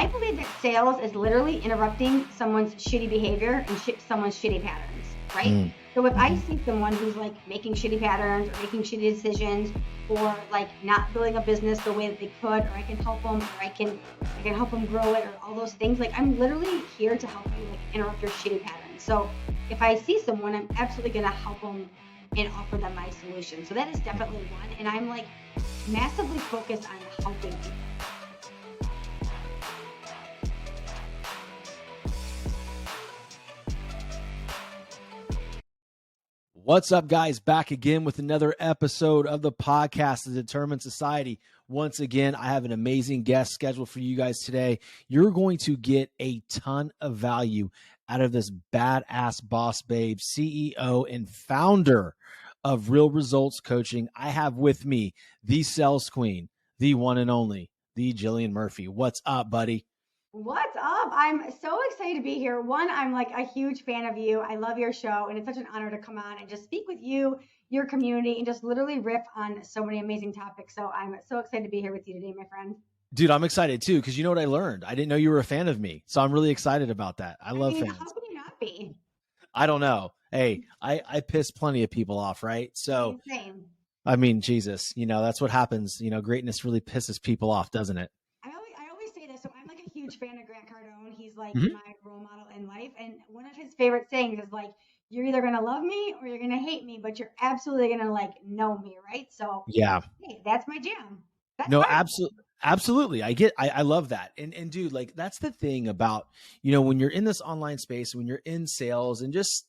I believe that sales is literally interrupting someone's shitty behavior and someone's shitty patterns, right? Mm. So if I Mhm. see someone who's like making shitty patterns or making shitty decisions or like not building a business the way that they could, or I can help them, or I can help them grow it, or all those things. Like I'm literally here to help you like interrupt your shitty patterns. So if I see someone, I'm absolutely gonna help them and offer them my solution. So that is definitely one. And I'm like massively focused on helping people. What's up, guys? Back again with another episode of the podcast, The Determined Society. Once again, I have an amazing guest scheduled for you guys today. You're going to get a ton of value out of this badass boss babe, CEO and founder of Real Results Coaching. I have with me the sales queen, the one and only, the Jillian Murphy. What's up, buddy? What's up? I'm so excited to be here. One, I'm like a huge fan of you. I love your show, and it's such an honor to come on and just speak with you, your community, and just literally riff on so many amazing topics. So I'm so excited to be here with you today, my friend. Dude, I'm excited too, because you know what I learned? I didn't know you were a fan of me. So I'm really excited about that. I I love mean, how fans. can you not be? I don't know. Hey, I piss plenty of people off, right? I So, mean, same. I mean, Jesus, that's what happens. Greatness really pisses people off, doesn't it? I always say this. So I'm like a huge fan of Grant Cardone. He's like Mhm. my role model in life. And one of his favorite sayings is like, you're either going to love me or you're going to hate me, but you're absolutely going to like know me, right? So, Yeah. hey, that's my jam. That's No, fine. absolutely. Absolutely. I love that. And dude, like that's the thing about, when you're in this online space, when you're in sales and just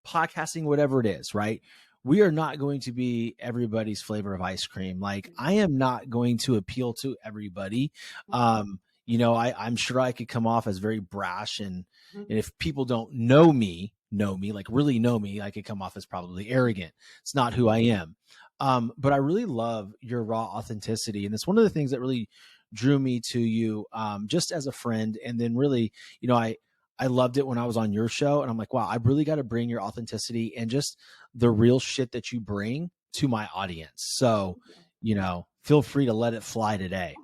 podcasting, whatever it is, right? We are not going to be everybody's flavor of ice cream. Like I am not going to appeal to everybody. I'm sure I could come off as very brash and if people don't know me, like really know me, I could come off as probably arrogant. It's not who I am. But I really love your raw authenticity. And it's one of the things that really drew me to you, just as a friend. And then really, I loved it when I was on your show and I'm like, wow, I really got to bring your authenticity and just the real shit that you bring to my audience. So, feel free to let it fly today.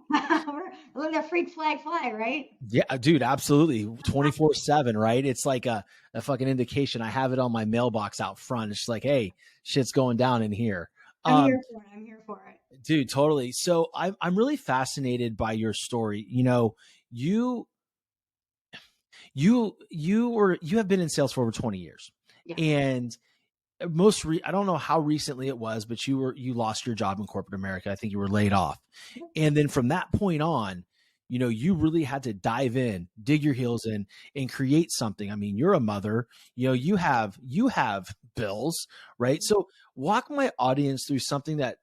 Let the freak flag fly, right? Yeah, dude, absolutely. 24/7, right? It's like a fucking indication. I have it on my mailbox out front. It's like, hey, shit's going down in here. I'm Um, here for it. I'm here for it. Dude, totally. So I'm really fascinated by your story. You you have been in sales for over 20 years. Yes. And I don't know how recently it was, but you lost your job in corporate America. I think you were laid off. And then from that point on, you really had to dive in, dig your heels in and create something. I mean, you're a mother, you have bills, right? So walk my audience through something that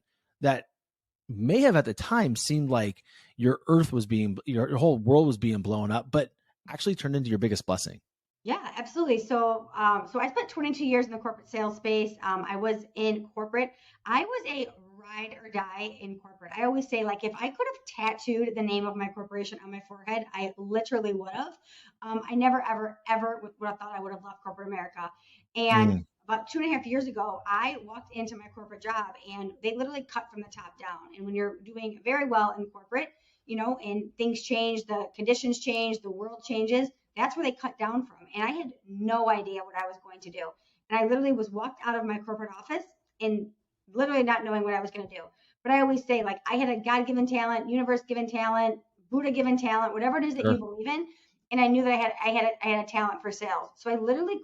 may have at the time seemed like your whole world was being blown up, but actually turned into your biggest blessing. Yeah, absolutely. So I spent 22 years in the corporate sales space. I was in corporate. I was a ride or die in corporate. I always say, like, if I could have tattooed the name of my corporation on my forehead, I literally would have. I never, ever, ever would have thought I would have left corporate America. And Mm. about 2.5 years ago, I walked into my corporate job and they literally cut from the top down. And when you're doing very well in corporate, and things change, the conditions change, the world changes, that's where they cut down from. And I had no idea what I was going to do. And I literally was walked out of my corporate office and literally not knowing what I was going to do. But I always say, like, I had a God given talent, universe given talent, Buddha given talent, whatever it is that Sure. you believe in. And I knew that I had a talent for sales. So I literally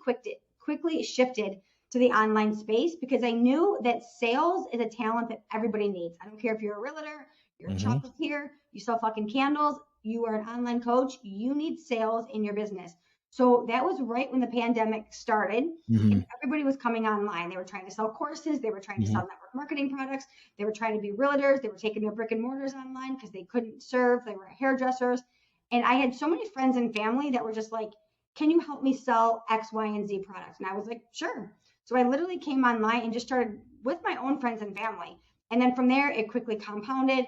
quickly shifted to the online space because I knew that sales is a talent that everybody needs. I don't care if you're a realtor, you're a Mm-hmm. chocolatier, you sell fucking candles, you are an online coach, you need sales in your business. So that was right when the pandemic started Mm-hmm. and everybody was coming online. They were trying to sell courses, they were trying to Mm-hmm. sell network marketing products, they were trying to be realtors, they were taking their brick and mortars online because they couldn't serve, they were hairdressers. And I had so many friends and family that were just like, can you help me sell X, Y, and Z products? And I was like, sure. So I literally came online and just started with my own friends and family. And then from there, it quickly compounded.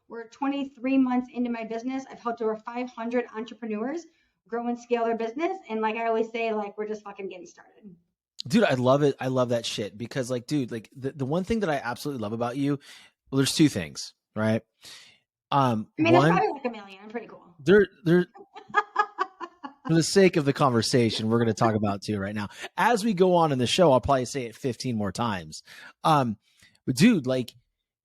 We're 23 months into my business. I've helped over 500 entrepreneurs grow and scale their business. And like I always say, like, we're just fucking getting started. Dude, I love it. I love that shit because like, dude, like the one thing that I absolutely love about you, well, there's two things, right? I mean, it's One, probably like a million. I'm pretty cool. there for the sake of the conversation, we're going to talk about too right now. As we go on in the show, I'll probably say it 15 more times. But dude, like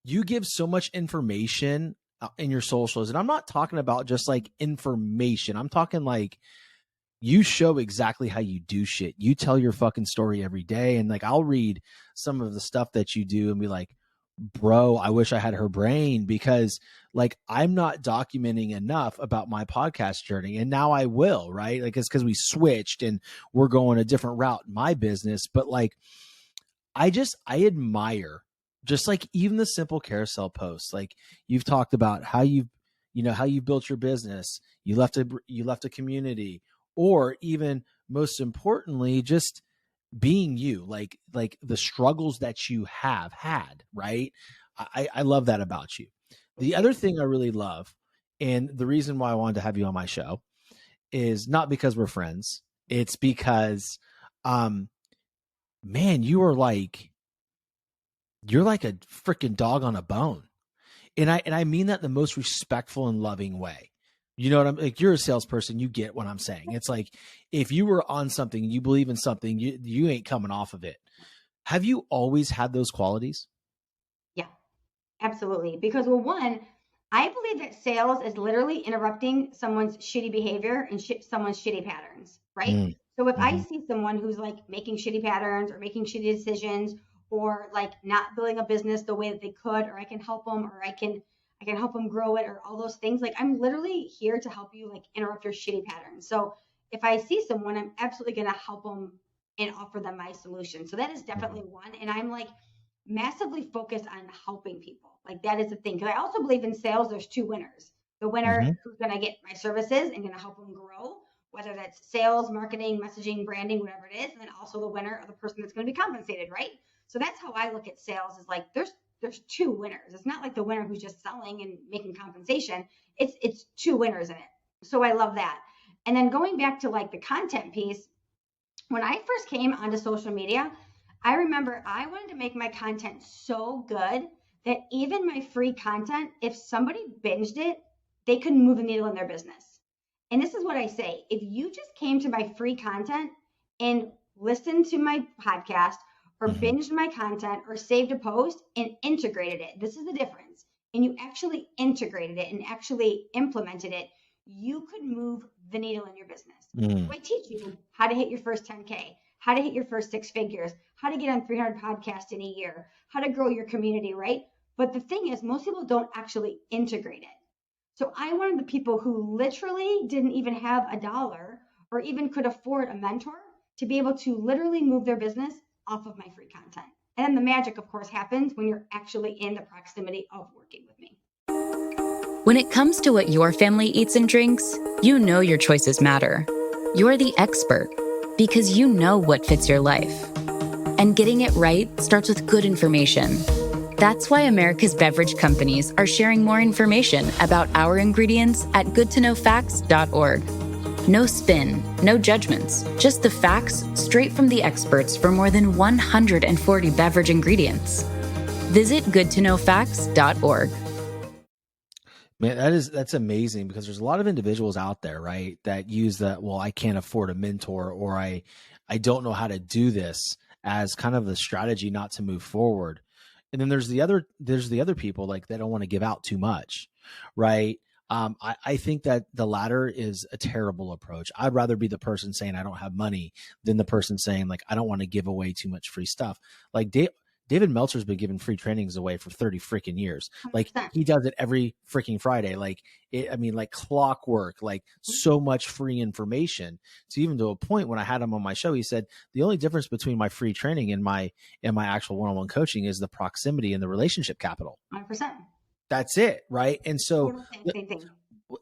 you give so much information in your socials, and I'm not talking about just like information. I'm talking like you show exactly how you do shit. You tell your fucking story every day. And like, I'll read some of the stuff that you do and be like, bro, I wish I had her brain, because like I'm not documenting enough about my podcast journey, and now I will, right? Like it's because we switched and we're going a different route in my business. But like I admire just like even the simple carousel posts. Like you've talked about how how you built your business, you left a community, or even most importantly, just being you, like the struggles that you have had, right? I love that about you. The other thing I really love, and the reason why I wanted to have you on my show, is not because we're friends. It's because, man, you're like a freaking dog on a bone, and I mean that in the most respectful and loving way. You know what I'm like? You're a salesperson. You get what I'm saying. It's like if you were on something, you believe in something, you ain't coming off of it. Have you always had those qualities? Yeah, absolutely. Because, well, one, I believe that sales is literally interrupting someone's shitty behavior and someone's shitty patterns, right? Mm. So if I Mm-hmm. see someone who's like making shitty patterns or making shitty decisions or like not building a business the way that they could, or I can help them, or I can help them grow it, or all those things, like I'm literally here to help you like interrupt your shitty patterns. So if I see someone, I'm absolutely going to help them and offer them my solution. So that is definitely one. And I'm like massively focused on helping people. Like that is the thing. Because I also believe in sales, there's two winners. The winner Mm-hmm. who's going to get my services and going to help them grow, whether that's sales, marketing, messaging, branding, whatever it is. And then also the winner of the person that's going to be compensated, right? So that's how I look at sales, is like there's two winners. It's not like the winner who's just selling and making compensation. It's two winners in it. So I love that. And then going back to like the content piece, when I first came onto social media, I remember I wanted to make my content so good that even my free content, if somebody binged it, they couldn't move the needle in their business. And this is what I say: if you just came to my free content and listened to my podcast or Mm-hmm. binged my content or saved a post and integrated it, this is the difference. And you actually integrated it and actually implemented it, you could move the needle in your business. Mm. So I teach you how to hit your first 10K, how to hit your first six figures, how to get on 300 podcasts in a year, how to grow your community, right? But the thing is, most people don't actually integrate it. So I wanted the people who literally didn't even have a dollar or even could afford a mentor to be able to literally move their business off of my free content. And then the magic, of course, happens when you're actually in the proximity of working with me. When it comes to what your family eats and drinks, you know your choices matter. You're the expert because you know what fits your life. And getting it right starts with good information. That's why America's beverage companies are sharing more information about our ingredients at goodtoknowfacts.org. No spin, no judgments, just the facts straight from the experts for more than 140 beverage ingredients. Visit goodtoknowfacts.org. Man, that's amazing, because there's a lot of individuals out there, right, that use that, well, I can't afford a mentor, or I don't know how to do this, as kind of the strategy not to move forward. And then there's the other people, like, they don't want to give out too much, right? I think that the latter is a terrible approach. I'd rather be the person saying I don't have money than the person saying, like, I don't want to give away too much free stuff. Like David Meltzer's been giving free trainings away for 30 freaking years. Like 100%. he does it every freaking Friday. Like like clockwork, like so much free information. So even to a point when I had him on my show, he said, the only difference between my free training and my actual one-on-one coaching is the proximity and the relationship capital. 100%. That's it. Right. And so Same thing.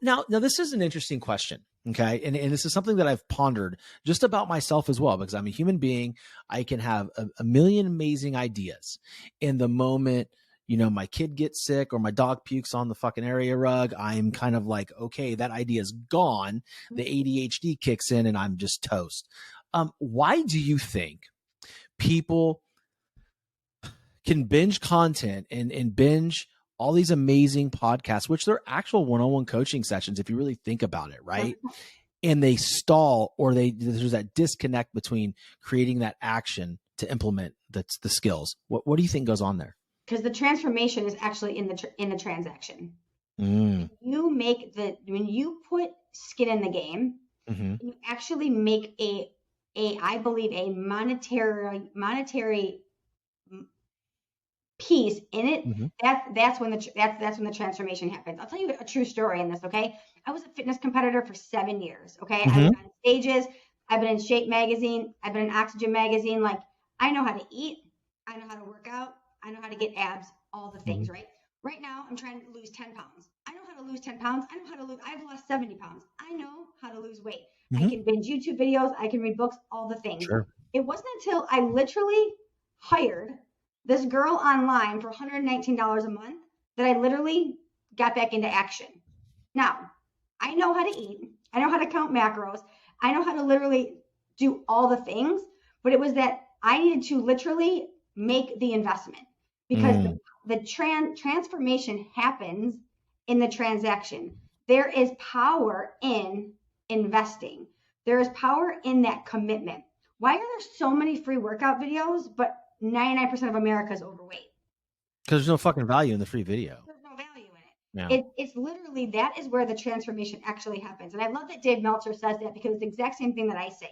now this is an interesting question. Okay. And this is something that I've pondered just about myself as well, because I'm a human being. I can have a million amazing ideas. In the moment, my kid gets sick or my dog pukes on the fucking area rug, I'm kind of like, okay, that idea is gone. The ADHD kicks in and I'm just toast. Why do you think people can binge content and binge all these amazing podcasts, which they're actual one-on-one coaching sessions, if you really think about it, right? And they stall, or there's that disconnect between creating that action to implement the skills. What do you think goes on there? Because the transformation is actually in the transaction. Mm. When you put skin in the game, Mm-hmm. you actually make I believe a monetary piece in it. Mm-hmm. That's when the transformation happens. I'll tell you a true story in this. Okay, I was a fitness competitor for 7 years. Okay, Mm-hmm. I was on stages. I've been in Shape magazine. I've been in Oxygen magazine. Like, I know how to eat. I know how to work out. I know how to get abs. All the things, Mm-hmm. right? Right now, I'm trying to lose 10 pounds. I know how to lose 10 pounds. I know how to lose. I've lost 70 pounds. I know how to lose weight. Mm-hmm. I can binge YouTube videos. I can read books. All the things. Sure. It wasn't until I literally hired this girl online for $119 a month that I literally got back into action. Now, I know how to eat. I know how to count macros. I know how to literally do all the things, but it was that I needed to literally make the investment, because the transformation happens in the transaction. There is power in investing. There is power in that commitment. Why are there so many free workout videos, but 99% of America is overweight? Because there's no fucking value in the free video. There's no value in it. Yeah. It's literally, that is where the transformation actually happens. And I love that Dave Meltzer says that, because it's the exact same thing that I say.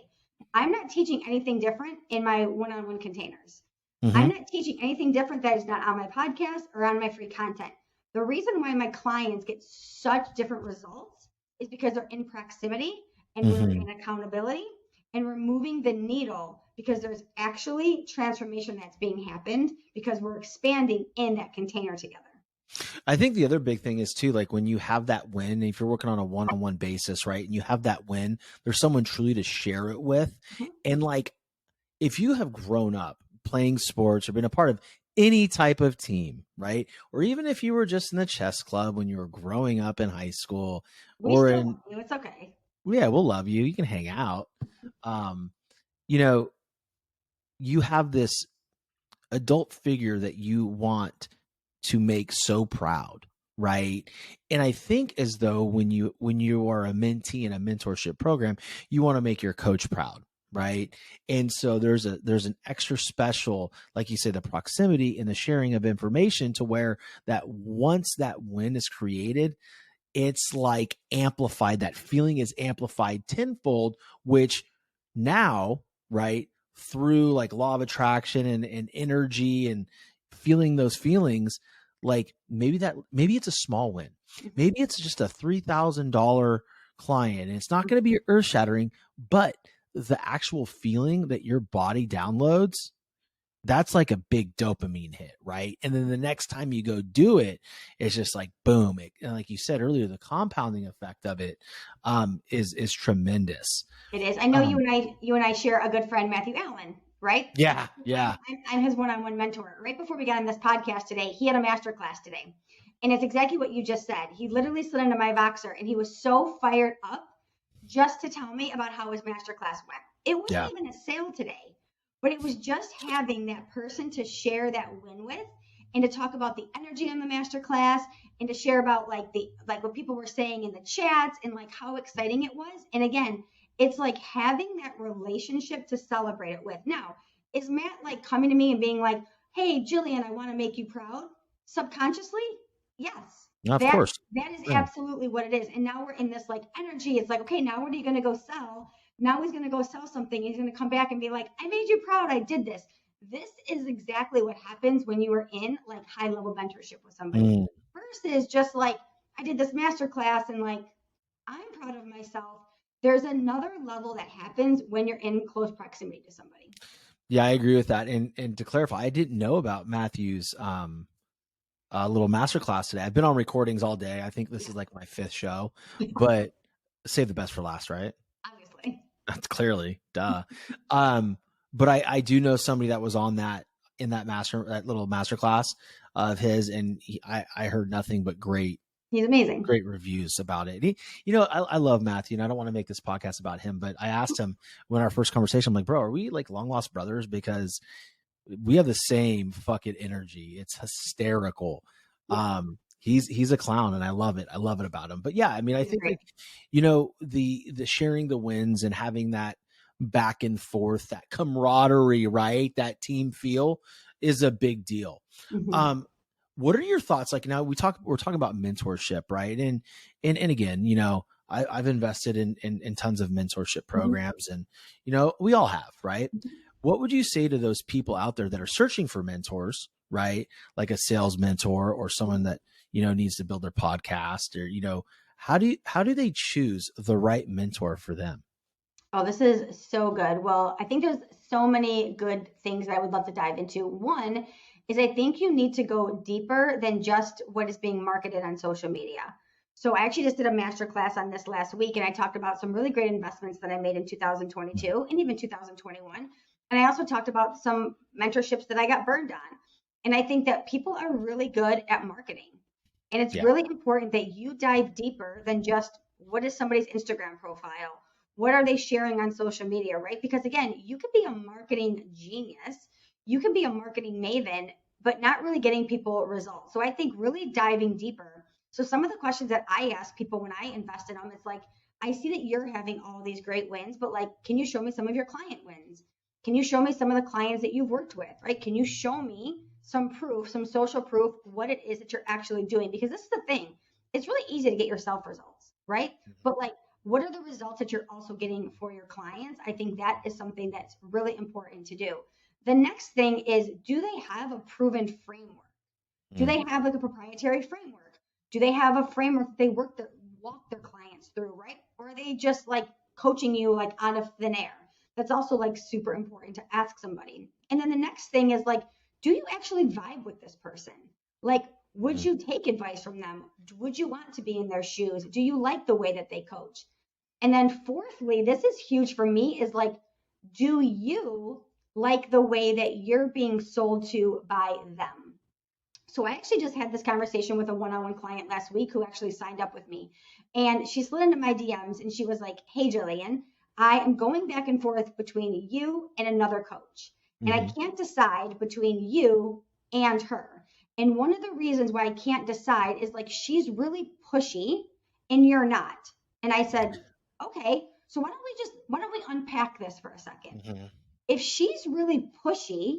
I'm not teaching anything different in my one-on-one containers. Mm-hmm. I'm not teaching anything different that is not on my podcast or on my free content. The reason why my clients get such different results is because they're in proximity, and Mm-hmm. we're in accountability, and we're moving the needle, because there's actually transformation that's being happened because we're expanding in that container together. I think the other big thing is too, like when you have that win, if you're working on a one-on-one basis, right, and you have that win, there's someone truly to share it with. Mm-hmm. And like, if you have grown up playing sports or been a part of any type of team, right, or even if you were just in the chess club when you were growing up in high school, It's okay. Yeah, we'll love you. You can hang out. You know, you have this adult figure that you want to make so proud, right? And I think as though when you are a mentee in a mentorship program, you want to make your coach proud, right? And so there's an extra special, like you say, the proximity and the sharing of information, to where that once that win is created, it's like amplified. That feeling is amplified tenfold, which now, right, through like law of attraction and energy and feeling those feelings, like maybe it's a small win. Maybe it's just a $3,000 client, and it's not going to be earth shattering, but the actual feeling that your body downloads, that's like a big dopamine hit, right? And then the next time you go do it, it's just like boom. And like you said earlier, the compounding effect of it is tremendous. It is. I know you and I share a good friend, Matthew Allen, right? Yeah. I'm his one-on-one mentor. Right before we got on this podcast today, he had a masterclass today, and it's exactly what you just said. He literally slid into my Voxer, and he was so fired up just to tell me about how his masterclass went. It wasn't even a sale today, but it was just having that person to share that win with, and to talk about the energy on the masterclass, and to share about like what people were saying in the chats, and like how exciting it was. And again, it's like having that relationship to celebrate it with. Now, is Matt like coming to me and being like, "Hey, Jillian, I want to make you proud"? Subconsciously, yes. Of course. That is absolutely what it is. And now we're in this like energy. It's like, okay, now what are you going to go sell? Now he's going to go sell something. He's going to come back and be like, "I made you proud. I did this." This is exactly what happens when you are in like high level mentorship with somebody. Versus just like, I did this masterclass and like, I'm proud of myself. There's another level that happens when you're in close proximity to somebody. Yeah, I agree with that. And to clarify, I didn't know about Matthew's little masterclass today. I've been on recordings all day. I think this is like my 5th show, but save the best for last, right? Obviously. That's clearly, duh. But I do know somebody that was on that little masterclass of his, and I heard nothing but He's amazing. Great reviews about it. I love Matthew, and I don't want to make this podcast about him, but I asked him when our first conversation, I'm like, bro, are we like long lost brothers? Because we have the same fucking energy. It's hysterical. He's a clown, and I love it. I love it about him. But yeah, I mean, I think like, the sharing the wins and having that back and forth, that camaraderie, right? That team feel is a big deal. Mm-hmm. What are your thoughts? Like now we're talking about mentorship, right? And again, I've invested in tons of mentorship programs, and we all have, right? What would you say to those people out there that are searching for mentors, right? Like a sales mentor or someone that needs to build their podcast, or how do they choose the right mentor for them? Oh, this is so good. Well, I think there's so many good things that I would love to dive into. One is I think you need to go deeper than just what is being marketed on social media. So I actually just did a master class on this last week, and I talked about some really great investments that I made in 2022 and even 2021. And I also talked about some mentorships that I got burned on. And I think that people are really good at marketing. And it's Yeah. really important that you dive deeper than just what is somebody's Instagram profile? What are they sharing on social media, right? Because again, you could be a marketing genius, you can be a marketing maven, but not really getting people results. So I think really diving deeper. So some of the questions that I ask people when I invest in them, it's like, I see that you're having all these great wins, but like, can you show me some of your client wins? Can you show me some of the clients that you've worked with, right? Can you show me some proof, some social proof, what it is that you're actually doing? Because this is the thing. It's really easy to get yourself results, right? But like, what are the results that you're also getting for your clients? I think that is something that's really important to do. The next thing is, do they have a proven framework? Do they have like a proprietary framework? Do they have a framework that they walk their clients through, right? Or are they just like coaching you like out of thin air? That's also like super important to ask somebody. And then the next thing is like, do you actually vibe with this person? Like, would you take advice from them? Would you want to be in their shoes? Do you like the way that they coach? And then fourthly, this is huge for me, is like, do you like the way that you're being sold to by them? So I actually just had this conversation with a one-on-one client last week who actually signed up with me. And she slid into my DMs and she was like, hey, Jillian, I am going back and forth between you and another coach. And I can't decide between you and her. And one of the reasons why I can't decide is like, she's really pushy and you're not. And I said, okay, so why don't we unpack this for a second? If she's really pushy,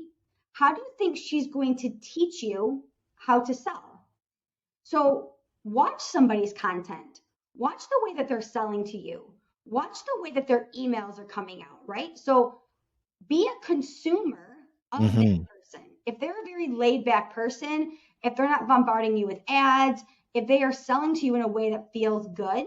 how do you think she's going to teach you how to sell? So watch somebody's content, watch the way that they're selling to you, watch the way that their emails are coming out, right? So be a consumer of that person. If they're a very laid back person, if they're not bombarding you with ads, if they are selling to you in a way that feels good,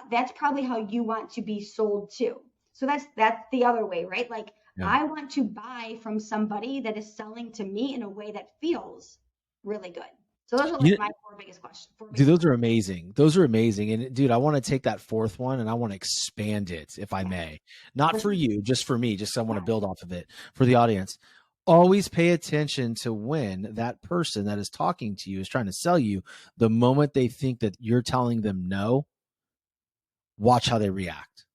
that's probably how you want to be sold to. So that's the other way, right? Like, I want to buy from somebody that is selling to me in a way that feels really good. So those are like my four biggest questions. Dude, those are amazing. Those are amazing. And dude, I want to take that fourth one and I want to expand it, if I may. Not for you, just for me, just I want to build off of it for the audience. Always pay attention to when that person that is talking to you is trying to sell you. The moment they think that you're telling them no, watch how they react.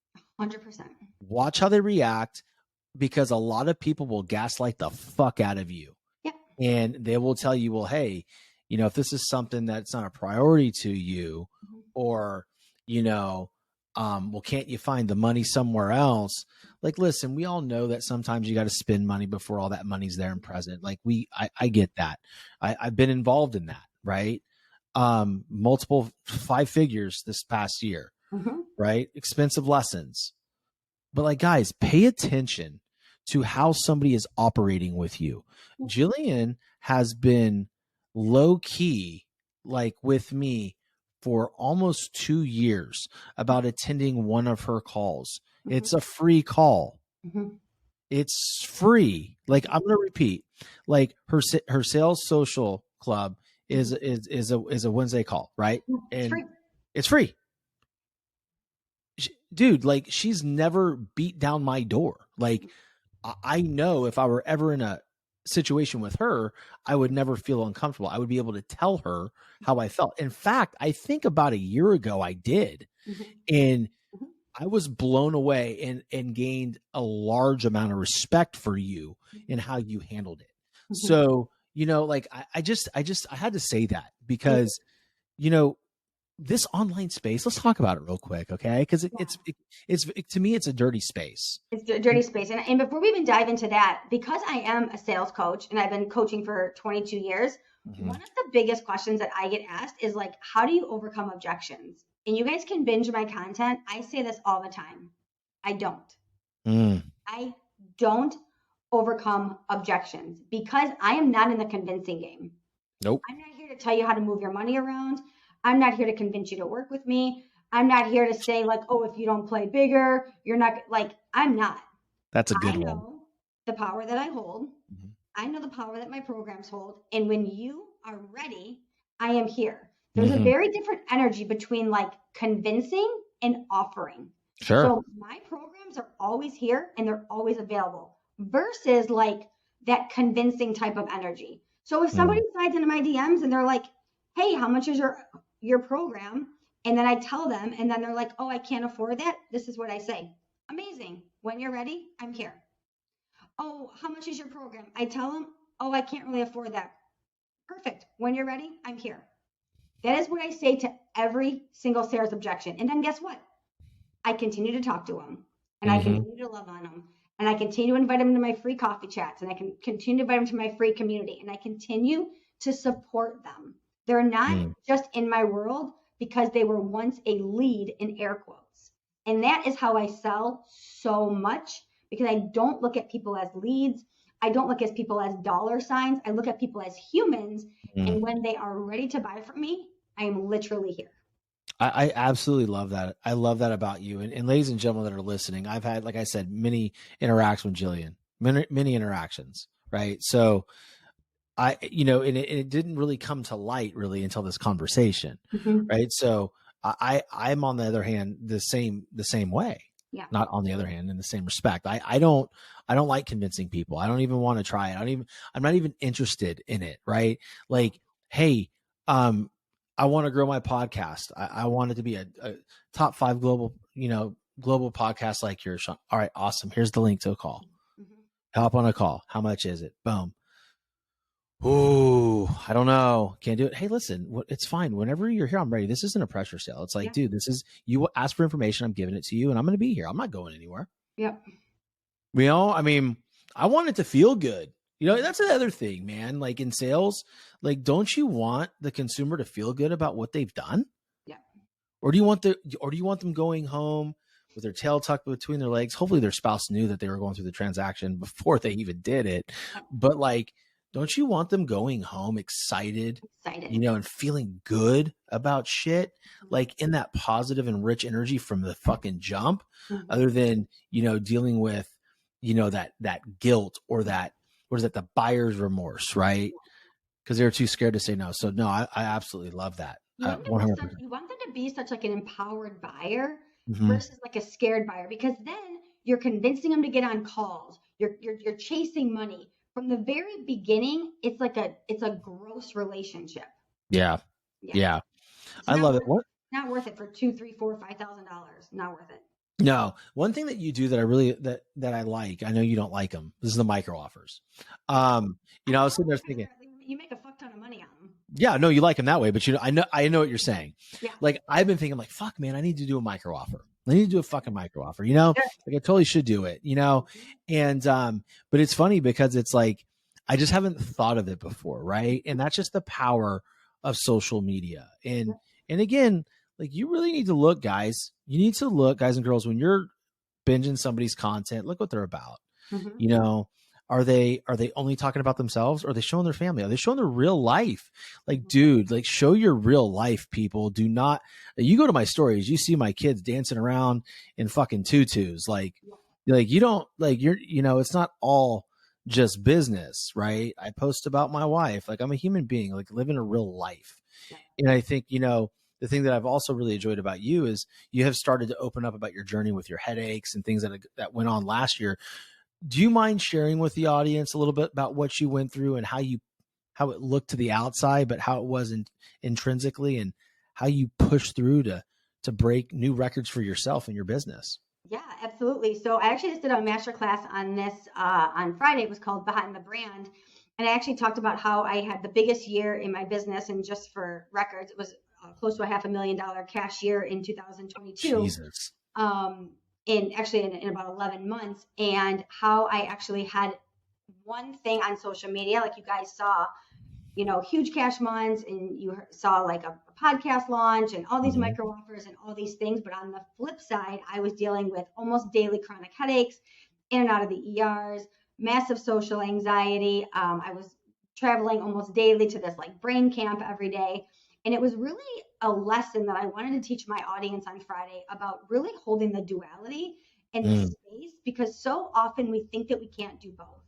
100%. Watch how they react, because a lot of people will gaslight the fuck out of you. Yeah. And they will tell you, well, hey, if this is something that's not a priority to you, or, well, can't you find the money somewhere else? Like, listen, we all know that sometimes you got to spend money before all that money's there and present. Like I get that. I've been involved in that, right? Multiple 5 figures this past year, right? Expensive lessons. But like, guys, pay attention to how somebody is operating with you. Jillian has been low key, like with me for almost 2 years, about attending one of her calls. It's a free call. It's free. Like, I'm going to repeat, like her sales social club is a Wednesday call, right? And it's free. Dude, like, she's never beat down my door. Like, I know if I were ever in a situation with her, I would never feel uncomfortable. I would be able to tell her how I felt. In fact, I think about a year ago I did. And I was blown away and gained a large amount of respect for you and how you handled it. So, like I had to say that because, you know, this online space, let's talk about it real quick. Okay. Cause it's to me, it's a dirty space. It's a dirty space. And before we even dive into that, because I am a sales coach and I've been coaching for 22 years, one of the biggest questions that I get asked is like, how do you overcome objections? And you guys can binge my content. I say this all the time. I don't. I don't overcome objections because I am not in the convincing game. Nope. I'm not here to tell you how to move your money around. I'm not here to convince you to work with me. I'm not here to say like, oh, if you don't play bigger, you're not like, I'm not. That's a good one. I know the power that I hold. I know the power that my programs hold. And when you are ready, I am here. There's a very different energy between like convincing and offering. Sure. So my programs are always here and they're always available versus like that convincing type of energy. So if somebody slides into my DMs and they're like, hey, how much is your program? And then I tell them, and then they're like, oh, I can't afford that. This is what I say. Amazing. When you're ready, I'm here. Oh, how much is your program? I tell them, oh, I can't really afford that. Perfect. When you're ready, I'm here. That is what I say to every single sales objection. And then guess what? I continue to talk to them and I continue to love on them and I continue to invite them to my free coffee chats and I can continue to invite them to my free community and I continue to support them. They're not just in my world because they were once a lead in air quotes. And that is how I sell so much because I don't look at people as leads. I don't look at people as dollar signs. I look at people as humans. And when they are ready to buy from me, I am literally here. I absolutely love that. I love that about you. And ladies and gentlemen that are listening, I've had, like I said, many interactions with Jillian, many interactions, right? So and it didn't really come to light really until this conversation, right? So I'm on the other hand, the same way. Yeah. Not on the other hand, in the same respect. I don't like convincing people. I don't even want to try it. I'm not even interested in it. Right. Like, hey, I want to grow my podcast. I want it to be a top 5 global podcast like yours, Sean. All right. Awesome. Here's the link to a call. Hop on a call. How much is it? Boom. Oh, I don't know. Can't do it. Hey, listen, it's fine. Whenever you're here, I'm ready. This isn't a pressure sale. It's like, dude, you ask for information. I'm giving it to you and I'm going to be here. I'm not going anywhere. Yep. I want it to feel good. That's the other thing, man. Like in sales, like, don't you want the consumer to feel good about what they've done? Yeah. Or do you want them going home with their tail tucked between their legs? Hopefully their spouse knew that they were going through the transaction before they even did it. But like, don't you want them going home excited, and feeling good about shit, like in that positive and rich energy from the fucking jump, other than, dealing with, that guilt or that, what is it? The buyer's remorse, right? Because they're too scared to say no. So no, I absolutely love that. You want them to be such like an empowered buyer versus like a scared buyer, because then you're convincing them to get on calls. You're chasing money. From the very beginning, it's a gross relationship. Yeah. I love it. Not worth it for $2,000, $3,000, $4,000, $5,000. Not worth it. No, one thing that you do that I really that I like. I know you don't like them. This is the micro offers. I was sitting there thinking, you make a fuck ton of money on them. Yeah, no, you like them that way, but I know what you're saying. Yeah. Like I've been thinking, like, fuck, man, I need to do a micro offer. I need to do a fucking micro offer, like I totally should do it, and, but it's funny because it's like, I just haven't thought of it before. Right. And that's just the power of social media. And again, like you really need to look, guys, guys and girls, when you're binging somebody's content, look what they're about. Are they only talking about themselves, or are they showing their family? Are they showing their real life? Like, dude, like show your real life, people. Do not, you go to my stories, you see my kids dancing around in fucking tutus. Like you don't like it's not all just business, right? I post about my wife. Like I'm a human being, like living a real life. And I think, the thing that I've also really enjoyed about you is you have started to open up about your journey with your headaches and things that went on last year. Do you mind sharing with the audience a little bit about what you went through and how it looked to the outside, but how it was intrinsically, and how you pushed through to break new records for yourself and your business? Yeah, absolutely. So I actually just did a masterclass on this on Friday. It was called Behind the Brand. And I actually talked about how I had the biggest year in my business, and just for records, it was close to a $500,000 cash year in 2022. Jesus. In about 11 months, and how I actually had one thing on social media, like you guys saw, huge cash months, and you saw like a podcast launch and all these micro offers and all these things. But on the flip side, I was dealing with almost daily chronic headaches, in and out of the ERs, massive social anxiety. I was traveling almost daily to this like brain camp every day. And it was really a lesson that I wanted to teach my audience on Friday about really holding the duality in the space, because so often we think that we can't do both.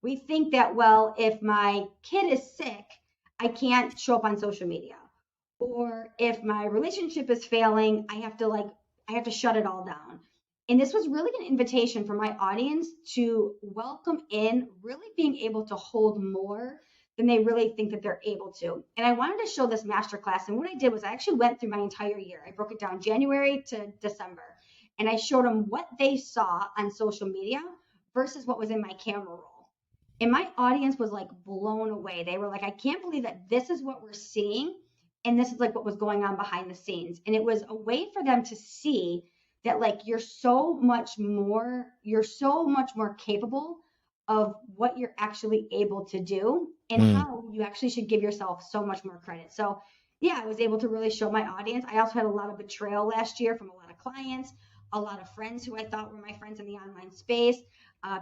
We think that, well, if my kid is sick, I can't show up on social media. Or if my relationship is failing, I have to shut it all down. And this was really an invitation for my audience to welcome in really being able to hold more than they really think that they're able to. And I wanted to show this masterclass. And what I did was I actually went through my entire year. I broke it down January to December. And I showed them what they saw on social media versus what was in my camera roll. And my audience was like blown away. They were like, I can't believe that this is what we're seeing. And this is like what was going on behind the scenes. And it was a way for them to see that like you're so much more capable of what you're actually able to do, and how you actually should give yourself so much more credit. So yeah, I was able to really show my audience. I also had a lot of betrayal last year from a lot of clients, a lot of friends who I thought were my friends in the online space,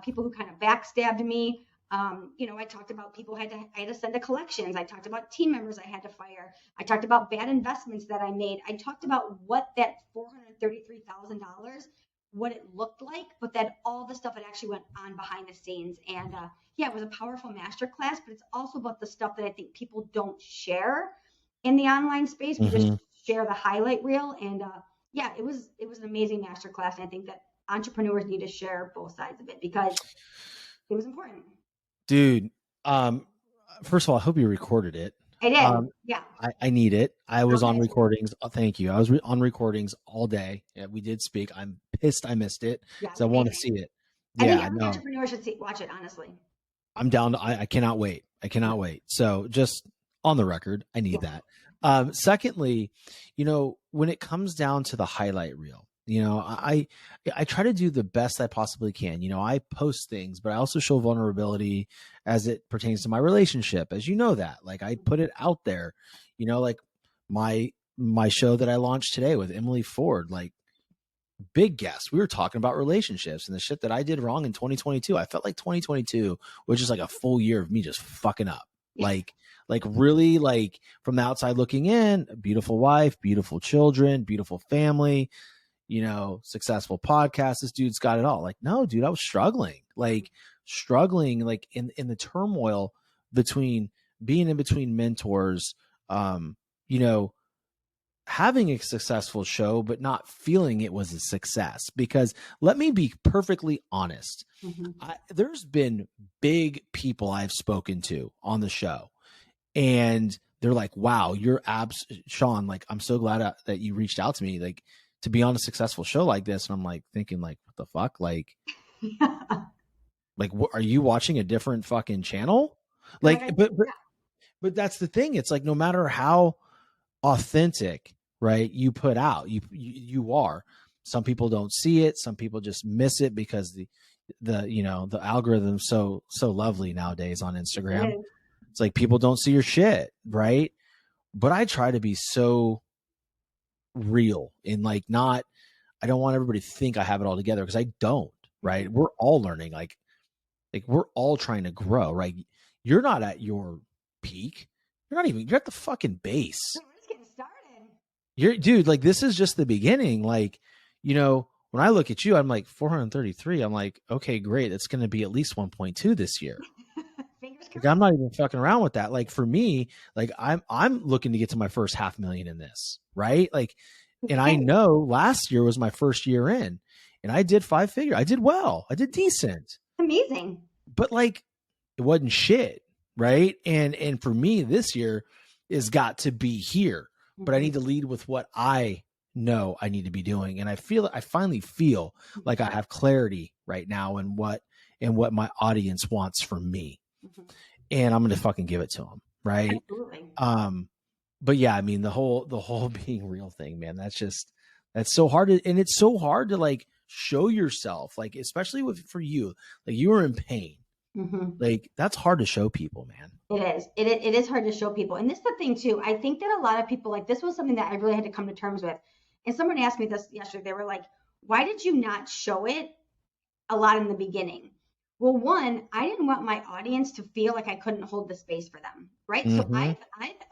people who kind of backstabbed me. I talked about people I had to send to collections. I talked about team members I had to fire. I talked about bad investments that I made. I talked about what that $433,000, what it looked like, but that all the stuff that actually went on behind the scenes. And it was a powerful masterclass, but it's also about the stuff that I think people don't share in the online space. We just share the highlight reel. And it was an amazing masterclass. And I think that entrepreneurs need to share both sides of it because it was important. Dude, first of all, I hope you recorded it. I did. Yeah. I need it. I was on recordings. Thank you. I was on recordings all day. Yeah, we did speak. I'm pissed I missed it because I want to see it. I think every entrepreneur should watch it, honestly. I'm down. I cannot wait. I cannot wait. So just on the record, I need that. Secondly, when it comes down to the highlight reel, I try to do the best I possibly can. I post things, but I also show vulnerability as it pertains to my relationship. As you know that, like I put it out there, like my show that I launched today with Emily Ford, like big guest. We were talking about relationships and the shit that I did wrong in 2022. I felt like 2022 was just like a full year of me just fucking up. Like really, like from the outside looking in, a beautiful wife, beautiful children, beautiful family, successful podcast. This dude's got it all. Like, no, dude, I was struggling like in the turmoil between being in between mentors, having a successful show, but not feeling it was a success. Because let me be perfectly honest. There's been big people I've spoken to on the show, and they're like, wow, you're Sean, like, I'm so glad that you reached out to me, like, to be on a successful show like this. And I'm like thinking like, what the fuck? Like, like, what, are you watching a different fucking channel? Like, but that's the thing. It's like, no matter how authentic, right, you put out, you are, some people don't see it. Some people just miss it because the algorithm's so lovely nowadays on Instagram. It's like, people don't see your shit. Right. But I try to be so real and like, I don't want everybody to think I have it all together, because I don't. Right. We're all learning. Like we're all trying to grow. Right. You're not at your peak. You're at the fucking base. We're just getting started. Dude, like, this is just the beginning. Like, when I look at you, I'm like 433. I'm like, okay, great. It's going to be at least 1.2 this year. Like, I'm not even fucking around with that. Like, for me, like, I'm looking to get to my first $500,000 in this, right? Like, and I know last year was my first year in, and I did 5 figure. I did well. I did decent. Amazing. But like, it wasn't shit, right? And for me, this year is got to be here, but I need to lead with what I know I need to be doing. And I finally feel like I have clarity right now in what my audience wants from me. and I'm going to fucking give it to them. Right. Absolutely. But yeah, I mean, the whole being real thing, man, that's so hard. And it's so hard to like show yourself, like, especially for you, like you were in pain. Mm-hmm. Like that's hard to show people, man. It is. It is hard to show people. And this is the thing too. I think that a lot of people, like, this was something that I really had to come to terms with. And someone asked me this yesterday. They were like, why did you not show it a lot in the beginning? Well, one, I didn't want my audience to feel like I couldn't hold the space for them, right? So I've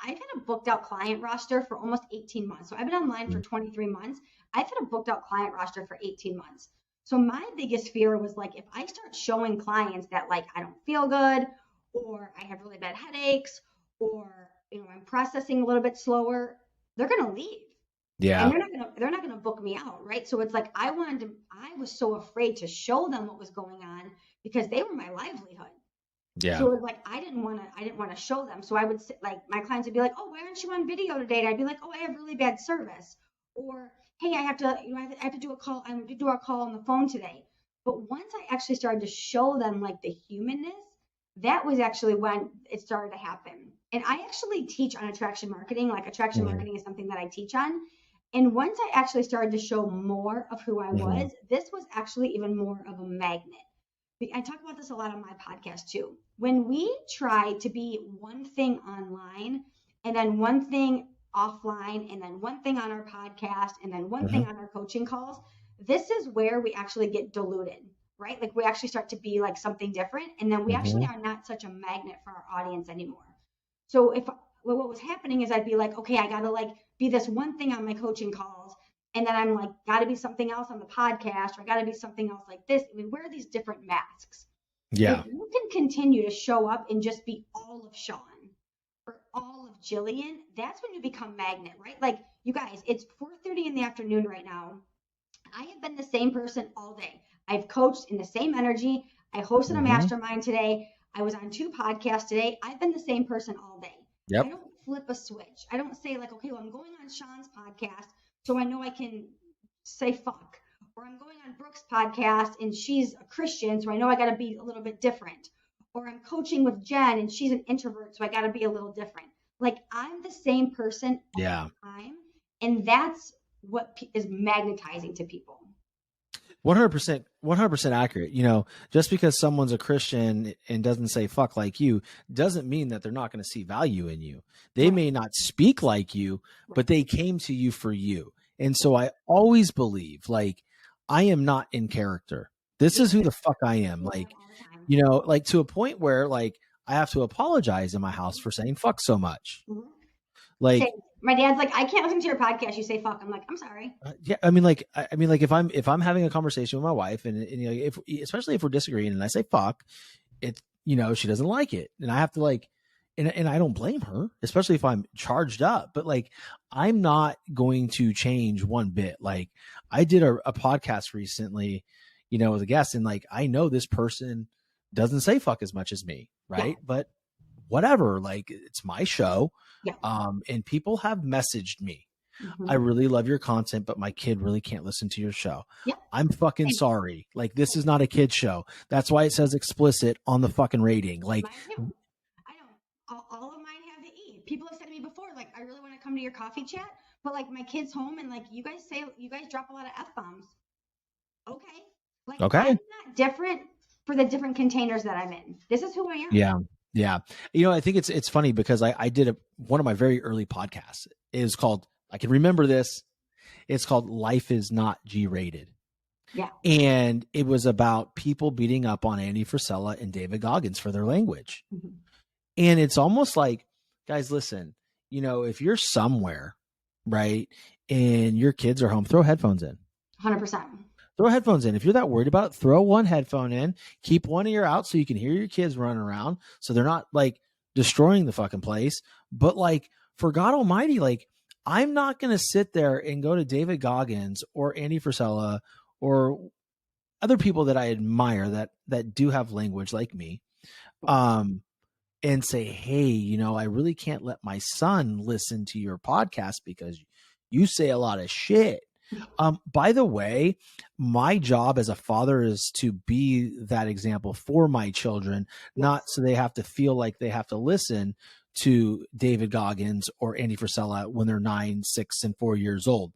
had a booked out client roster for almost 18 months. So I've been online for 23 months. I've had a booked out client roster for 18 months. So my biggest fear was like, if I start showing clients that like I don't feel good, or I have really bad headaches, or I'm processing a little bit slower, they're gonna leave. Yeah. And they're not gonna book me out, right? So it's like I was so afraid to show them what was going on because they were my livelihood. Yeah. So it was like I didn't want to show them. So I would sit, like my clients would be like, "Oh, why aren't you on video today?" And I'd be like, "Oh, I have really bad service," or "Hey, I have to do a call. I'm going to do our call on the phone today." But once I actually started to show them like the humanness, that was actually when it started to happen. And I actually teach on attraction marketing. Like attraction marketing is something that I teach on. And once I actually started to show more of who I was, this was actually even more of a magnet. I talk about this a lot on my podcast too. When we try to be one thing online and then one thing offline and then one thing on our podcast and then one thing on our coaching calls, this is where we actually get diluted, right? Like we actually start to be like something different, and then we actually are not such a magnet for our audience anymore. So what was happening is I'd be like, okay, I got to like be this one thing on my coaching calls. And then I'm like, got to be something else on the podcast, or I got to be something else like this. I mean, wear these different masks. Yeah. If you can continue to show up and just be all of Sean or all of Jillian, that's when you become magnet, right? Like, you guys, it's 4:30 in the afternoon right now. I have been the same person all day. I've coached in the same energy. I hosted a mastermind today. I was on 2 podcasts today. I've been the same person all day. Yep. I don't flip a switch. I don't say like, okay, well, I'm going on Sean's podcast, so I know I can say fuck. Or I'm going on Brooke's podcast and she's a Christian, so I know I got to be a little bit different. Or I'm coaching with Jen and she's an introvert, so I got to be a little different. Like I'm the same person all the time. And that's what is magnetizing to people. 100% accurate. Just because someone's a Christian and doesn't say fuck like you doesn't mean that they're not going to see value in you. They may not speak like you, but they came to you for you. And so I always believe like I am not in character. This is who the fuck I am. Like, like to a point where like I have to apologize in my house for saying fuck so much. Like my dad's like, I can't listen to your podcast. You say fuck. I'm like, I'm sorry. Yeah, I mean, like if I'm having a conversation with my wife, and if especially if we're disagreeing, and I say fuck, it she doesn't like it, and I have to like, and I don't blame her, especially if I'm charged up. But like, I'm not going to change one bit. Like, I did a podcast recently, with a guest, and like I know this person doesn't say fuck as much as me, right? Yeah. But whatever, like it's my show. Yeah. And people have messaged me. I really love your content, but my kid really can't listen to your show. Yeah. I'm fucking sorry. Like this is not a kid show. That's why it says explicit on the fucking rating. Like I don't. All of mine have the E. People have said to me before, like, I really want to come to your coffee chat, but like my kid's home and like you guys drop a lot of F-bombs. Okay. Like I'm not different for the different containers that I'm in. This is who I am. Yeah. Yeah. I think it's funny because I did one of my very early podcasts. It was called, I can remember this. It's called Life is Not G-Rated. Yeah. And it was about people beating up on Andy Frisella and David Goggins for their language. And it's almost like, guys, listen, if you're somewhere, right, and your kids are home, throw headphones in. 100%. Throw headphones in. If you're that worried about it, throw one headphone in, keep one ear out so you can hear your kids running around so they're not like destroying the fucking place. But like, for God Almighty, like I'm not going to sit there and go to David Goggins or Andy Frisella or other people that I admire that do have language like me, and say, hey, I really can't let my son listen to your podcast because you say a lot of shit. By the way, my job as a father is to be that example for my children, not so they have to feel like they have to listen to David Goggins or Andy Frisella when they're 9, 6, and 4 years old.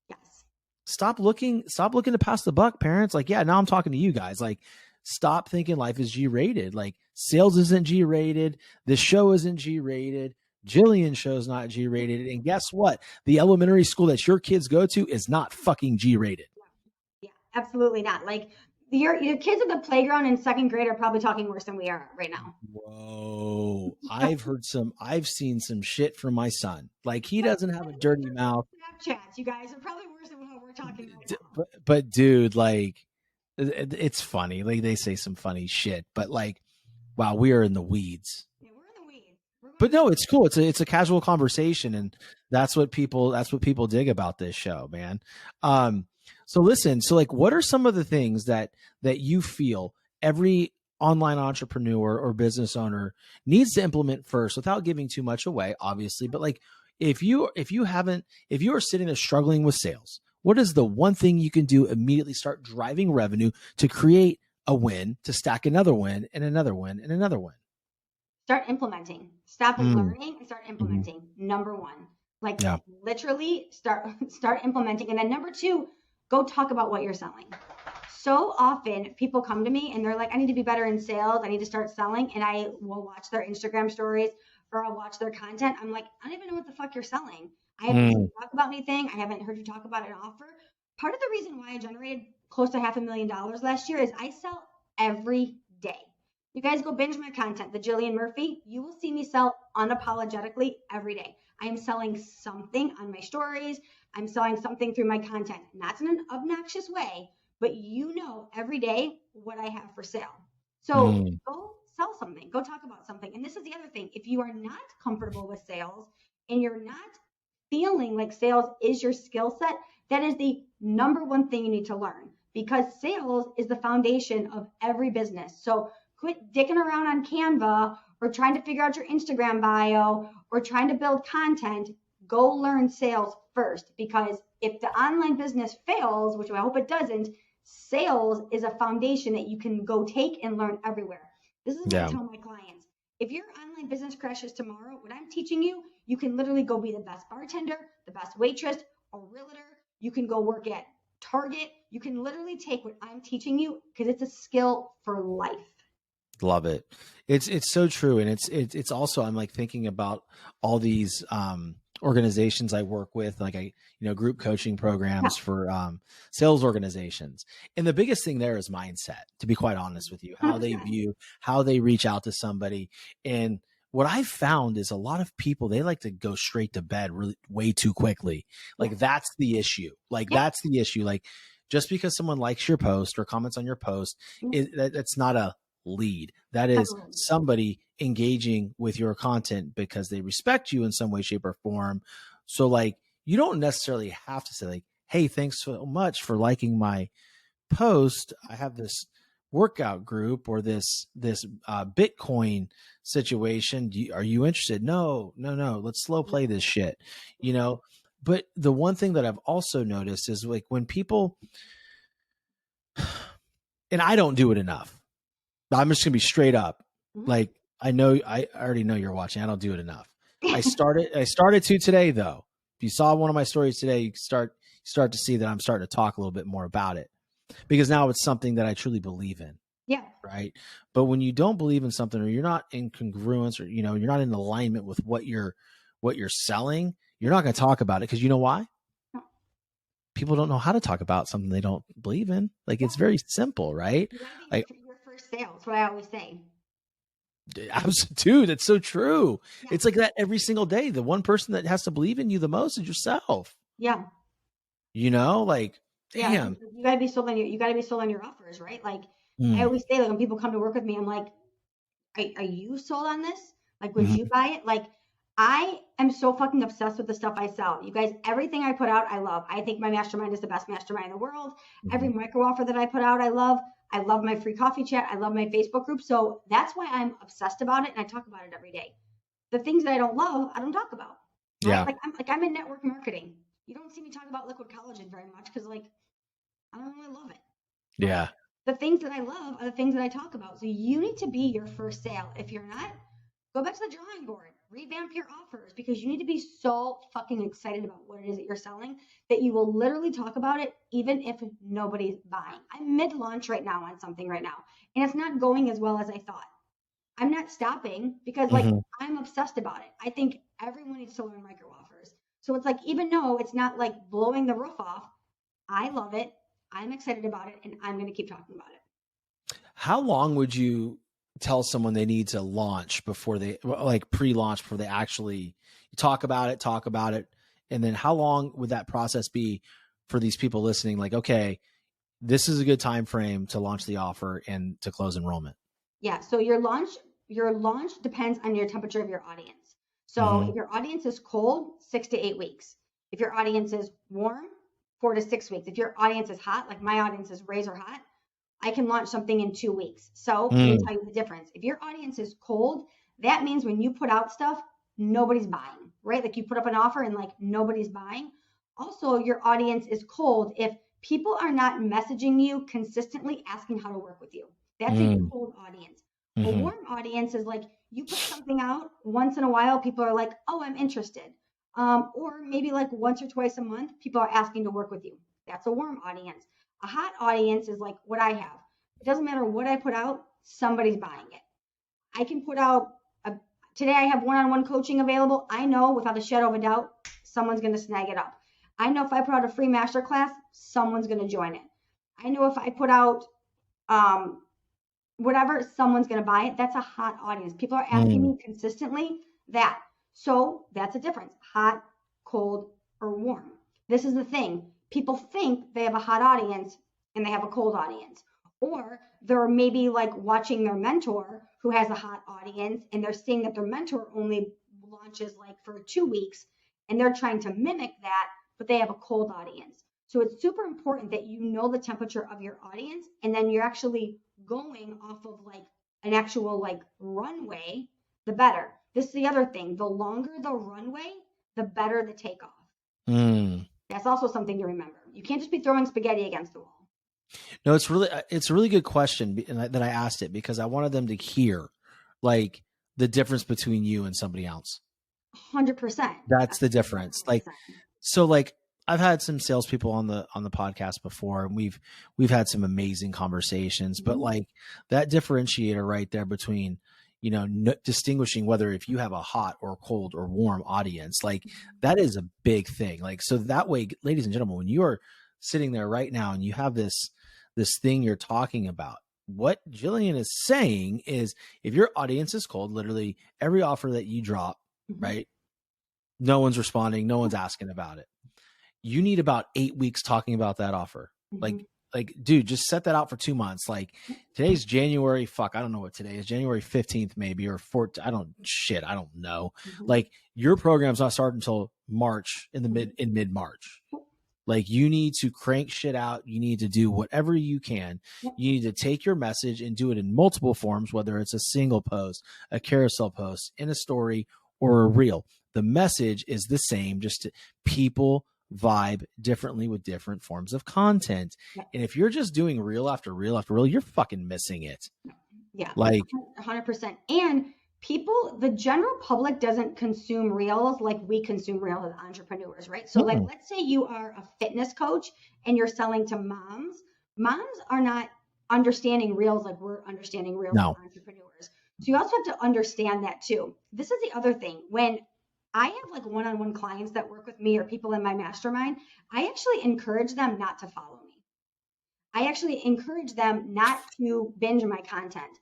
Yes. Stop looking to pass the buck, parents. Like, yeah, now I'm talking to you guys. Like, stop thinking life is G-rated. Like, sales isn't G-rated. This show isn't G-rated. Jillian show's not G-rated. And guess what? The elementary school that your kids go to is not fucking G-rated. Yeah, absolutely not. Like, your kids at the playground in second grade are probably talking worse than we are right now. Whoa. I've seen some shit from my son. Like, he doesn't have a dirty mouth. Snapchats, you guys, are probably worse than what we're talking right now. But dude, like, it's funny. Like, they say some funny shit, but like, wow, we are in the weeds. Yeah, we're in the weeds. But no, it's cool. It's a casual conversation, and that's what people dig about this show, man. So listen, so like, what are some of the things that you feel every online entrepreneur or business owner needs to implement first, without giving too much away, obviously, but like, if you are sitting there struggling with sales, what is the one thing you can do immediately start driving revenue to create a win, to stack another win and another win and another win? Start implementing. Stop learning and start implementing. Number one, like, literally start implementing. And then number two, go talk about what you're selling. So often people come to me and they're like, I need to be better in sales. I need to start selling. And I will watch their Instagram stories or I'll watch their content. I'm like, I don't even know what the fuck you're selling. I haven't heard you talk about anything. I haven't heard you talk about an offer. Part of the reason why I generated close to $500,000 last year is I sell every day. You guys go binge my content, the Jillian Murphy. You will see me sell unapologetically every day. I am selling something on my stories. I'm selling something through my content. Not in an obnoxious way, but you know every day what I have for sale. So go sell something. Go talk about something. And this is the other thing. If you are not comfortable with sales and you're not feeling like sales is your skill set, that is the number one thing you need to learn, because sales is the foundation of every business. So quit dicking around on Canva or trying to figure out your Instagram bio or trying to build content. Go learn sales first, because if the online business fails, which I hope it doesn't, sales is a foundation that you can go take and learn everywhere. This is what I tell my clients. If your online business crashes tomorrow, what I'm teaching you, you can literally go be the best bartender, the best waitress, or realtor. You can go work at Target. You can literally take what I'm teaching you, because it's a skill for life. Love it. It's so true. And it's also, I'm like thinking about all these organizations I work with, like group coaching programs for sales organizations. And the biggest thing there is mindset, to be quite honest with you, how they view, how they reach out to somebody. And what I've found is a lot of people, they like to go straight to bed really way too quickly. Like that's the issue. That's the issue. Like, just because someone likes your post or comments on your post, that's not a lead. That is somebody engaging with your content because they respect you in some way, shape, or form. So like, you don't necessarily have to say like, hey, thanks so much for liking my post. I have this workout group or this Bitcoin situation. Are you interested? No. Let's slow play this shit, But the one thing that I've also noticed is like when people, and I don't do it enough. I'm just gonna be straight up. Like, I already know you're watching. I don't do it enough. I started to today though. If you saw one of my stories today, you start to see that I'm starting to talk a little bit more about it, because now it's something that I truly believe in. Yeah. Right. But when you don't believe in something, or you're not in congruence, or you're not in alignment with what you're selling, you're not going to talk about it, because you know why? People don't know how to talk about something they don't believe in. Like, it's very simple, right? Like your first sale. That's what I always say. Dude, it's so true. Yeah. It's like that every single day. The one person that has to believe in you the most is yourself. Yeah. Like, damn. You gotta be sold on your offers, right? Like, I always say, like, when people come to work with me, I'm like, are you sold on this? Like, would you buy it? Like, I am so fucking obsessed with the stuff I sell. You guys, everything I put out, I love. I think my mastermind is the best mastermind in the world. Every micro offer that I put out, I love. I love my free coffee chat. I love my Facebook group. So that's why I'm obsessed about it, and I talk about it every day. The things that I don't love, I don't talk about. Right? Yeah. I'm in network marketing. You don't see me talk about liquid collagen very much because, like, I don't really love it. Yeah. The things that I love are the things that I talk about. So you need to be your first sale. If you're not, go back to the drawing board, revamp your offers, because you need to be so fucking excited about what it is that you're selling that you will literally talk about it even if nobody's buying. I'm mid-launch right now on something right now, and it's not going as well as I thought. I'm not stopping because, like, I'm obsessed about it. I think everyone needs to learn micro offers. So it's like, even though it's not like blowing the roof off, I love it. I'm excited about it, and I'm going to keep talking about it. How long would you tell someone they need to launch before they, like, pre-launch, before they actually talk about it? And then how long would that process be for these people listening? Like, okay, this is a good time frame to launch the offer and to close enrollment. Yeah. So your launch depends on your temperature of your audience. So if your audience is cold, 6 to 8 weeks. If your audience is warm, 4 to 6 weeks. If your audience is hot, like my audience is razor hot, I can launch something in 2 weeks. So let me tell you the difference. If your audience is cold, that means when you put out stuff, nobody's buying, right? Like, you put up an offer and, like, nobody's buying. Also, your audience is cold if people are not messaging you consistently asking how to work with you. That's a cold audience. A warm audience is like, you put something out once in a while, people are like, oh, I'm interested. Or maybe like once or twice a month, people are asking to work with you. That's a warm audience. A hot audience is like what I have. It doesn't matter what I put out, somebody's buying it. I can put out, today I have one-on-one coaching available. I know without a shadow of a doubt, someone's going to snag it up. I know if I put out a free masterclass, someone's going to join it. I know if I put out whatever, someone's going to buy it. That's a hot audience. People are asking me consistently that. So that's a difference. Hot, cold, or warm. This is the thing. People think they have a hot audience and they have a cold audience. Or they're maybe like watching their mentor who has a hot audience, and they're seeing that their mentor only launches like for 2 weeks, and they're trying to mimic that, but they have a cold audience. So it's super important that you know the temperature of your audience, and then you're actually going off of like an actual like runway, the better. This is the other thing. The longer the runway, the better the takeoff. That's also something to remember. You can't just be throwing spaghetti against the wall. No, it's a really good question that I asked it because I wanted them to hear like the difference between you and somebody else. 100%. That's the difference. 100%. Like, so like I've had some salespeople on the podcast before, and we've had some amazing conversations, but like that differentiator right there between, you know, distinguishing whether if you have a hot or cold or warm audience, like that is a big thing. Like, so that way, ladies and gentlemen, when you are sitting there right now and you have this thing you're talking about, what Jillian is saying is if your audience is cold, literally every offer that you drop, right? No one's responding. No one's asking about it. You need about 8 weeks talking about that offer. Like, dude, just set that out for 2 months. Like, today's January. Fuck, I don't know what today is. January 15th, maybe, or 14th. I don't know. Like, your program's not starting until March, in mid-March. Like, you need to crank shit out. You need to do whatever you can. You need to take your message and do it in multiple forms, whether it's a single post, a carousel post, in a story, or a reel. The message is the same, just people vibe differently with different forms of content. And if you're just doing reel after reel after reel, you're fucking missing it. Yeah. Like 100%. And people, the general public doesn't consume reels like we consume reels as entrepreneurs, right? So like, let's say you are a fitness coach and you're selling to moms. Moms are not understanding reels like we're understanding reels as entrepreneurs. So you also have to understand that too. This is the other thing. When I have like one-on-one clients that work with me or people in my mastermind, I actually encourage them not to follow me. I actually encourage them not to binge my content,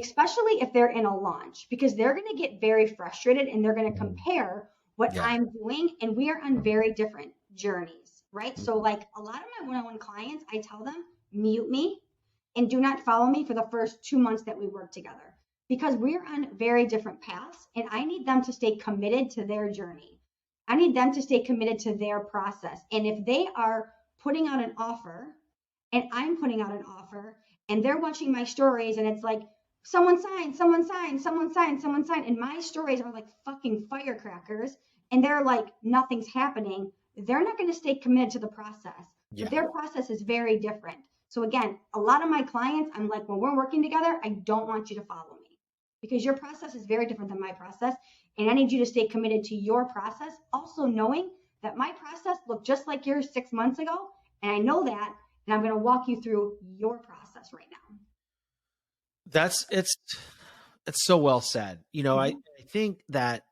especially if they're in a launch, because they're going to get very frustrated and they're going to compare what I'm doing. And we are on very different journeys, right? So like a lot of my one-on-one clients, I tell them, mute me and do not follow me for the first 2 months that we work together. Because we're on very different paths, and I need them to stay committed to their journey. I need them to stay committed to their process. And if they are putting out an offer, and I'm putting out an offer, and they're watching my stories, and it's like, someone signed, and my stories are like fucking firecrackers, and they're like, nothing's happening, they're not going to stay committed to the process. Yeah. But their process is very different. So again, a lot of my clients, I'm like, when we're working together, I don't want you to follow me because your process is very different than my process. And I need you to stay committed to your process, also knowing that my process looked just like yours 6 months ago. And I know that, and I'm going to walk you through your process right now. It's so well said. You know, I think that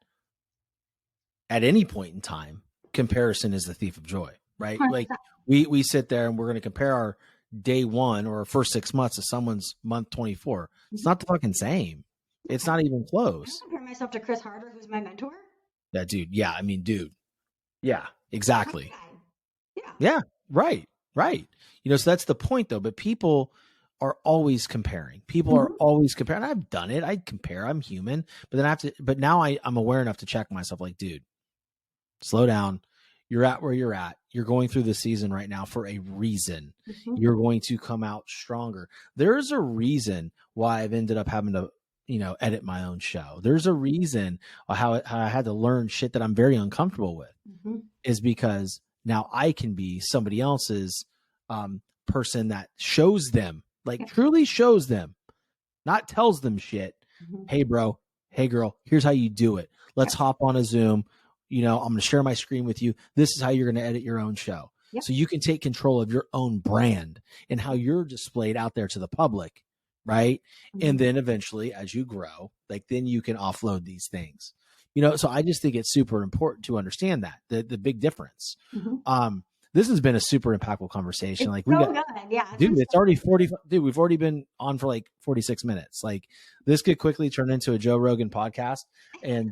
at any point in time, comparison is the thief of joy, right? 100%. Like we sit there and we're going to compare our day 1 or our first 6 months to someone's month 24. It's not the fucking same. It's not even close. I compare myself to Chris Harder, who's my mentor. That dude. Yeah. I mean, dude. Yeah, exactly. Yeah. Yeah. Right. You know, so that's the point though. But people are always comparing. People are always comparing. I've done it. I compare. I'm human. But then but now I'm aware enough to check myself like, dude, slow down. You're at where you're at. You're going through the season right now for a reason. You're going to come out stronger. There's a reason why I've ended up having to, you know, edit my own show. There's a reason how I had to learn shit that I'm very uncomfortable with is because now I can be somebody else's person that shows them, like truly shows them, not tells them shit. Hey, bro. Hey, girl, here's how you do it. Let's hop on a Zoom. You know, I'm going to share my screen with you. This is how you're going to edit your own show. So you can take control of your own brand and how you're displayed out there to the public. Right. And then eventually as you grow, like then you can offload these things, you know? So I just think it's super important to understand that the big difference. This has been a super impactful conversation. Like dude, it's already 40. Dude, we've already been on for like 46 minutes. Like this could quickly turn into a Joe Rogan podcast. And,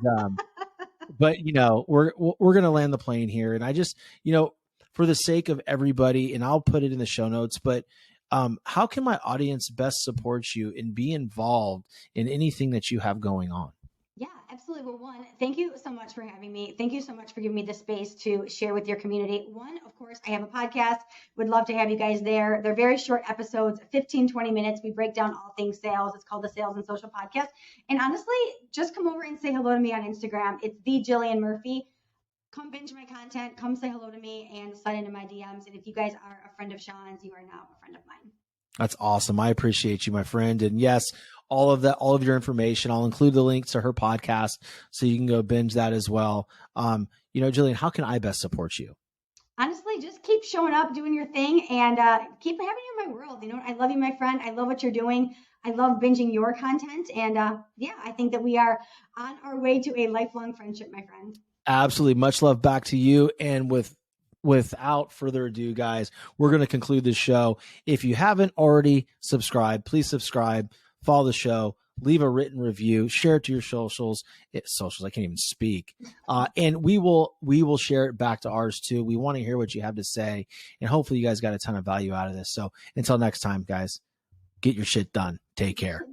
but you know, we're going to land the plane here. And I just, you know, for the sake of everybody, and I'll put it in the show notes, but how can my audience best support you and be involved in anything that you have going on? Yeah, absolutely. Well, one, thank you so much for having me. Thank you so much for giving me the space to share with your community. One, of course, I have a podcast. Would love to have you guys there. They're very short episodes, 15, 20 minutes. We break down all things sales. It's called the Sales and Social Podcast. And honestly, just come over and say hello to me on Instagram. It's the Jillian Murphy. Come binge my content. Come say hello to me and slide into my DMs. And if you guys are a friend of Sean's, you are now a friend of mine. That's awesome. I appreciate you, my friend. And yes, all of your information, I'll include the link to her podcast so you can go binge that as well. You know, Jillian, how can I best support you? Honestly, just keep showing up, doing your thing, and keep having you in my world. You know, I love you, my friend. I love what you're doing. I love binging your content. And I think that we are on our way to a lifelong friendship, my friend. Absolutely. Much love back to you. And without further ado, guys, we're going to conclude this show. If you haven't already subscribed, please subscribe, follow the show, leave a written review, share it to your socials. I can't even speak. And we will share it back to ours too. We want to hear what you have to say. And hopefully you guys got a ton of value out of this. So until next time, guys, get your shit done. Take care.